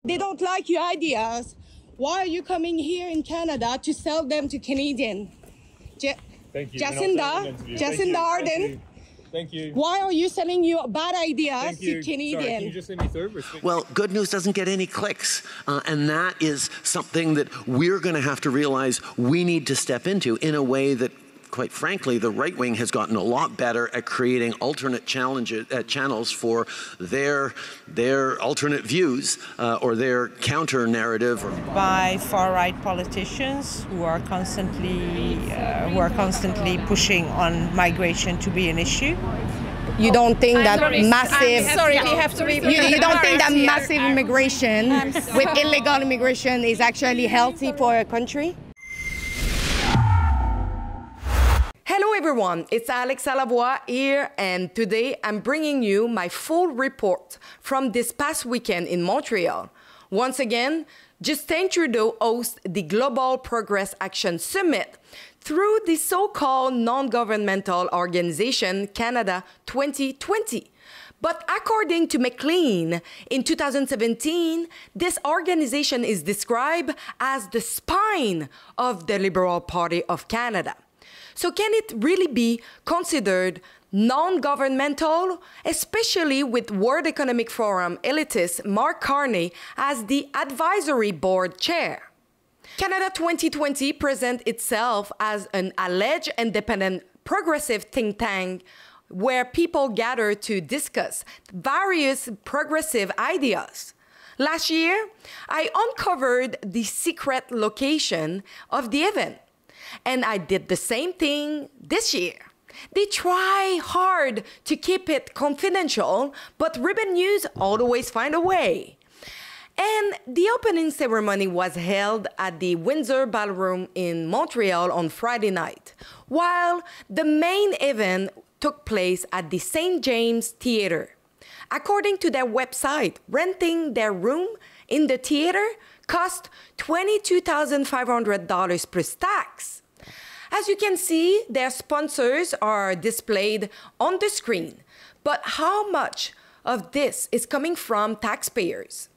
They don't like your ideas. Why are you coming here in Canada to sell them to Canadians? Thank you. Jacinda Ardern. Thank you. Why are you selling your bad ideas to Canadians? Sorry, can you just let me through? Well, good news doesn't get any clicks, and that is something that we're going to have to realize we need to step into in a way that, quite frankly, the right wing has gotten a lot better at creating alternate channels for their alternate views or their counter narrative. By far-right politicians who are constantly pushing on migration to be an issue. You don't think that massive? Sorry, we have to read. You don't think that massive immigration with illegal immigration is actually healthy for a country? Hello everyone, it's Alex Alavoie here, and today I'm bringing you my full report from this past weekend in Montreal. Once again, Justin Trudeau hosts the Global Progress Action Summit through the so-called non-governmental organization Canada 2020. But according to McLean, in 2017, this organization is described as the spine of the Liberal Party of Canada. So can it really be considered non-governmental, especially with World Economic Forum elitist Mark Carney as the advisory board chair? Canada 2020 presents itself as an alleged independent progressive think tank where people gather to discuss various progressive ideas. Last year, I uncovered the secret location of the event. And I did the same thing this year. They try hard to keep it confidential, but Ribbon News always find a way. And the opening ceremony was held at the Windsor Ballroom in Montreal on Friday night, while the main event took place at the St. James Theatre. According to their website, renting their room in the theater cost $22,500 plus tax. As you can see, their sponsors are displayed on the screen. But how much of this is coming from taxpayers?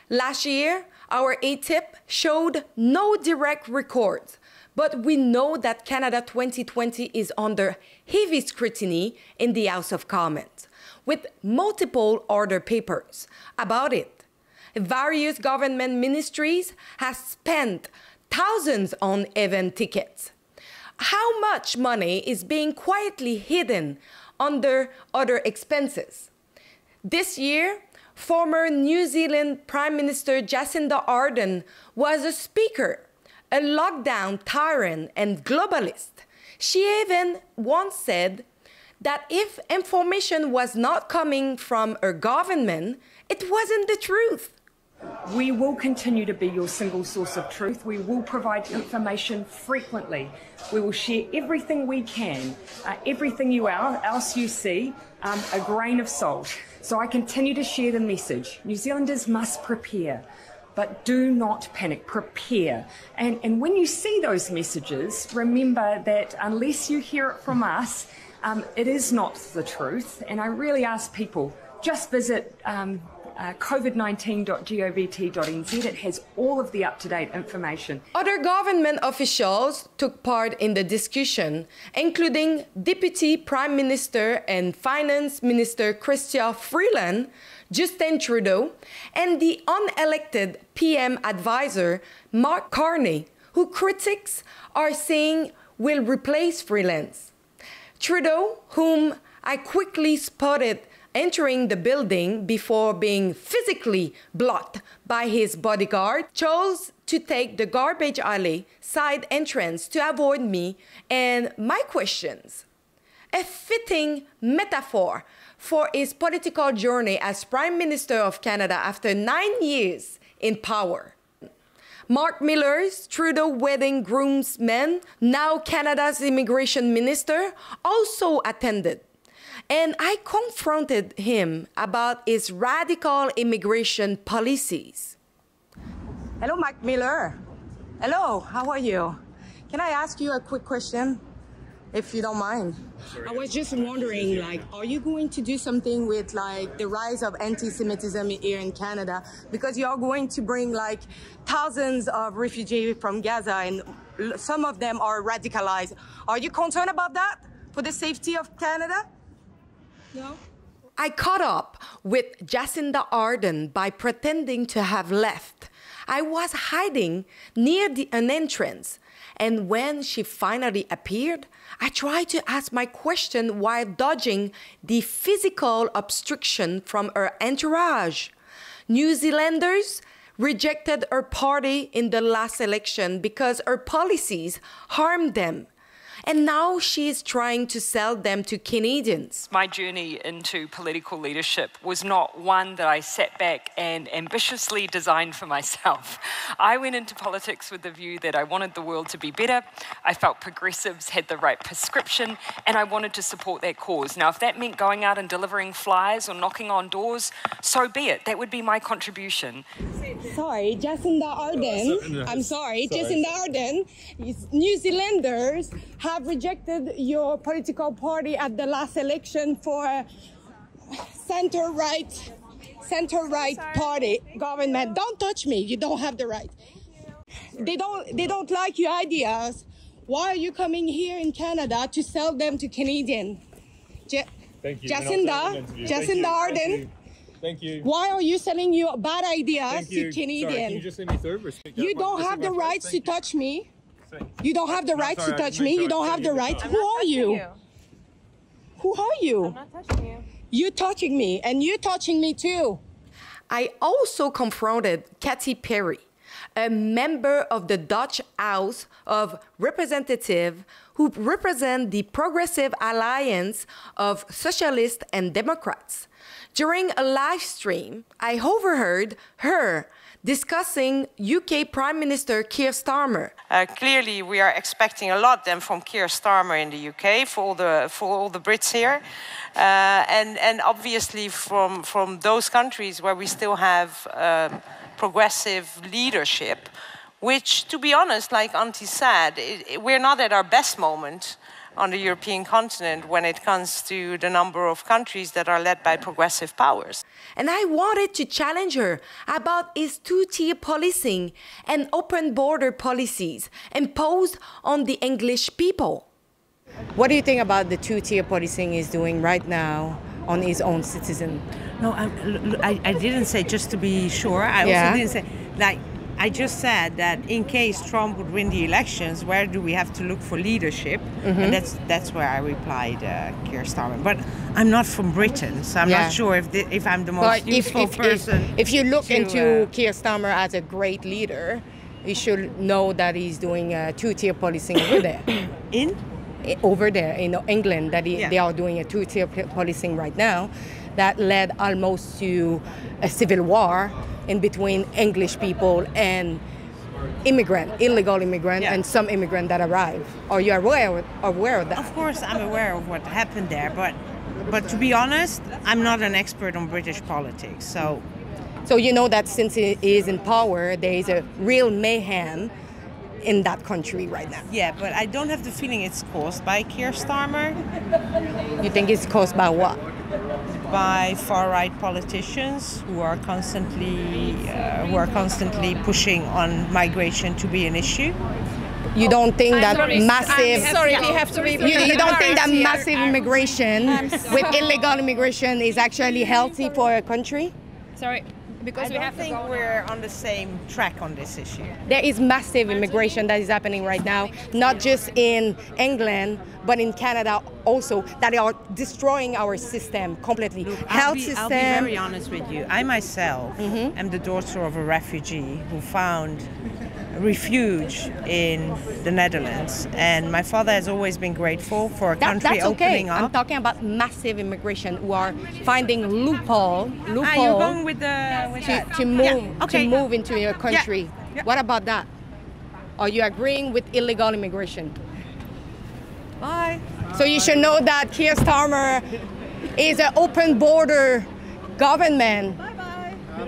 Last year, our ATIP showed no direct records, but we know that Canada 2020 is under heavy scrutiny in the House of Commons, with multiple order papers about it. Various government ministries have spent thousands on event tickets. How much money is being quietly hidden under other expenses? This year, former New Zealand Prime Minister Jacinda Ardern was a speaker, a lockdown tyrant and globalist. She even once said that if information was not coming from her government, it wasn't the truth. We will continue to be your single source of truth. We will provide information frequently. We will share everything we can, everything else you see, a grain of salt. So I continue to share the message. New Zealanders must prepare, but do not panic, prepare. And when you see those messages, remember that unless you hear it from us, it is not the truth. And I really ask people, just visit covid19.govt.nz. It has all of the up-to-date information. Other government officials took part in the discussion, including Deputy Prime Minister and Finance Minister Chrystia Freeland, Justin Trudeau, and the unelected PM advisor Mark Carney, who critics are saying will replace Freeland. Trudeau, whom I quickly spotted entering the building before being physically blocked by his bodyguard, chose to take the garbage alley side entrance to avoid me and my questions. A fitting metaphor for his political journey as Prime Minister of Canada after 9 years in power. Mark Miller's Trudeau wedding groomsman, now Canada's immigration minister, also attended. And I confronted him about his radical immigration policies. Hello, Mark Miller. Hello, how are you? Can I ask you a quick question? if you don't mind. I was just wondering, like, are you going to do something with, like, the rise of anti-Semitism here in Canada? Because you are going to bring, like, thousands of refugees from Gaza, and some of them are radicalized. Are you concerned about that for the safety of Canada? No? I caught up with Jacinda Ardern by pretending to have left. I was hiding near an entrance, and when she finally appeared, I tried to ask my question while dodging the physical obstruction from her entourage. New Zealanders rejected her party in the last election because her policies harmed them. And now she is trying to sell them to Canadians. My journey into political leadership was not one that I sat back and ambitiously designed for myself. I went into politics with the view that I wanted the world to be better, I felt progressives had the right prescription, and I wanted to support that cause. Now, if that meant going out and delivering flyers or knocking on doors, so be it. That would be my contribution. Sorry, Jacinda Ardern. I'm sorry, Jacinda Ardern. New Zealanders have rejected your political party at the last election for center-right party government. Don't touch me. You don't have the right. They don't like your ideas. Why are you coming here in Canada to sell them to Canadians? Thank you. Jacinda Ardern. Thank you. Why are you selling your bad ideas to Canadians? Sorry, can you just let me through? You don't have the right to touch me. You don't have the right to touch me. You don't have the right. Who are you? Who are you? I'm not touching you. You touching me, and you touching me too. I also confronted Katy Perry, a member of the Dutch House of Representatives who represent the Progressive Alliance of Socialists and Democrats. During a live stream, I overheard her discussing UK Prime Minister Keir Starmer. Clearly, we are expecting a lot then from Keir Starmer in the UK for all the Brits here, and obviously from those countries where we still have progressive leadership, which, to be honest, like Auntie said, we're not at our best moment on the European continent when it comes to the number of countries that are led by progressive powers. And I wanted to challenge her about his two-tier policing and open border policies imposed on the English people. What do you think about the two-tier policing he's doing right now on his own citizen? No, I didn't say, just to be sure, I also didn't say, like, I just said that in case Trump would win the elections, where do we have to look for leadership? And that's where I replied, Keir Starmer. But I'm not from Britain, so I'm not sure if I'm the most useful person. If you look into Keir Starmer as a great leader, you should know that he's doing two-tier policing over there. Over there in England, that they are doing a two-tier policing right now that led almost to a civil war in between English people and illegal immigrant, and some immigrant that arrive. Are you aware of that? Of course, I'm aware of what happened there, but to be honest, I'm not an expert on British politics. So you know that since he is in power, there is a real mayhem in that country right now. Yeah, but I don't have the feeling it's caused by Keir Starmer. You think it's caused by what? By far-right politicians who are constantly pushing on migration to be an issue. You don't think that massive? Sorry, we have to be. You don't think that massive immigration with illegal immigration is actually healthy for a country? Sorry, because I don't think we're on the same track on this issue. There is massive immigration that is happening right now, not just in England, but in Canada also, that are destroying our system completely. I'll be very honest with you. I myself am the daughter of a refugee who found refuge in the Netherlands, and my father has always been grateful for a country opening up. I'm talking about massive immigration who are finding loophole you're going with to move into your country. Yeah. What about that? Are you agreeing with illegal immigration? Bye. So you should know that Keir Starmer is an open border government,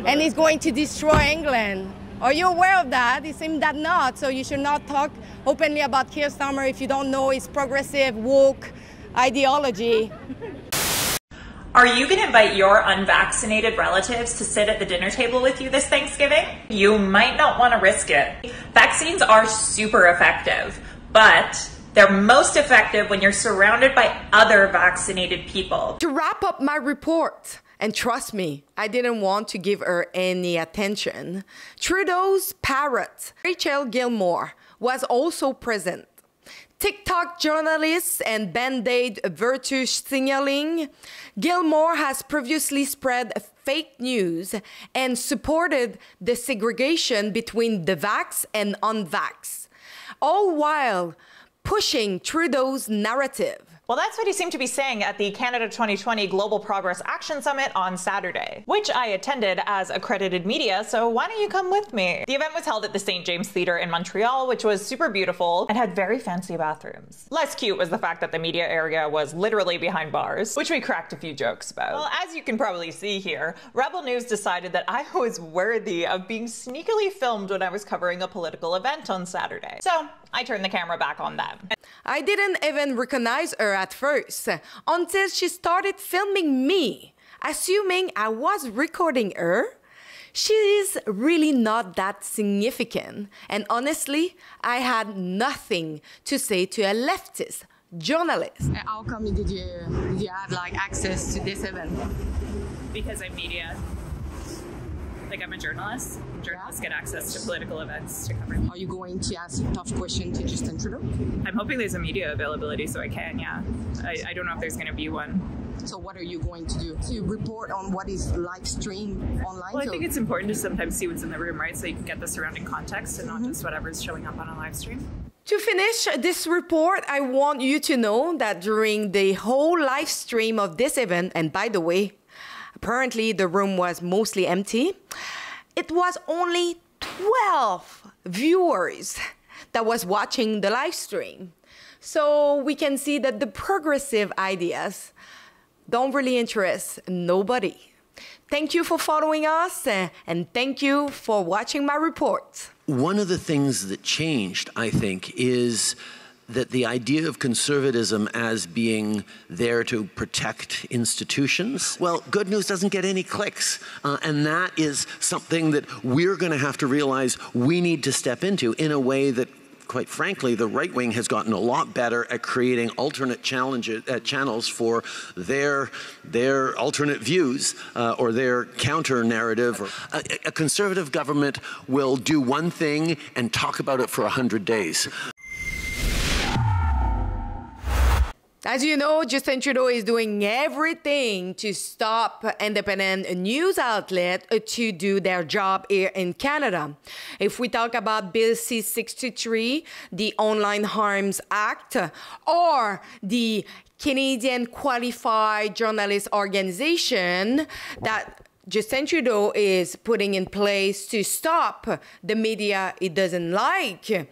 and he's going to destroy England. Are you aware of that? It seems that not, so you should not talk openly about Keir Starmer if you don't know his progressive, woke ideology. Are you going to invite your unvaccinated relatives to sit at the dinner table with you this Thanksgiving? You might not want to risk it. Vaccines are super effective, but they're most effective when you're surrounded by other vaccinated people. To wrap up my report, and trust me, I didn't want to give her any attention, Trudeau's parrot, Rachel Gilmore, was also present. TikTok journalist and Band-Aid virtue signaling, Gilmore has previously spread fake news and supported the segregation between the vax and unvax, all while pushing Trudeau's narrative. Well, that's what he seemed to be saying at the Canada 2020 Global Progress Action Summit on Saturday, which I attended as accredited media, so why don't you come with me? The event was held at the St. James Theatre in Montreal, which was super beautiful and had very fancy bathrooms. Less cute was the fact that the media area was literally behind bars, which we cracked a few jokes about. Well, as you can probably see here, Rebel News decided that I was worthy of being sneakily filmed when I was covering a political event on Saturday. So I turned the camera back on them. I didn't even recognize her at first until she started filming me, assuming I was recording her. She is really not that significant, and honestly, I had nothing to say to a leftist journalist. How come did you have like access to this event? Because I'm media. Like, I'm a journalist. Journalists get access to political events to cover them. Are you going to ask a tough question to Justin Trudeau? I'm hoping there's a media availability so I can, yeah. I don't know if there's going to be one. So what are you going to do? To report on what is live streamed online? Well, I think it's important to sometimes see what's in the room, right? So you can get the surrounding context and not just whatever's showing up on a live stream. To finish this report, I want you to know that during the whole live stream of this event, and by the way, apparently the room was mostly empty, it was only 12 viewers that was watching the live stream. So we can see that the progressive ideas don't really interest nobody. Thank you for following us, and thank you for watching my report. One of the things that changed, I think, is that the idea of conservatism as being there to protect institutions, well, good news doesn't get any clicks. And that is something that we're going to have to realize we need to step into in a way that, quite frankly, the right wing has gotten a lot better at creating alternate channels for their alternate views or their counter narrative. A conservative government will do one thing and talk about it for 100 days. As you know, Justin Trudeau is doing everything to stop independent news outlets to do their job here in Canada. If we talk about Bill C-63, the Online Harms Act, or the Canadian Qualified Journalist Organization that Justin Trudeau is putting in place to stop the media he doesn't like,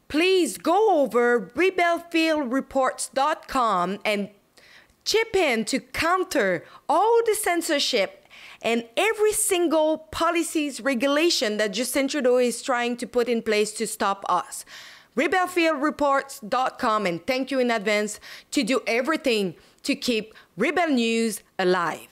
please go over rebelfieldreports.com and chip in to counter all the censorship and every single policies regulation that Justin Trudeau is trying to put in place to stop us. rebelfieldreports.com, and thank you in advance to do everything to keep Rebel News alive.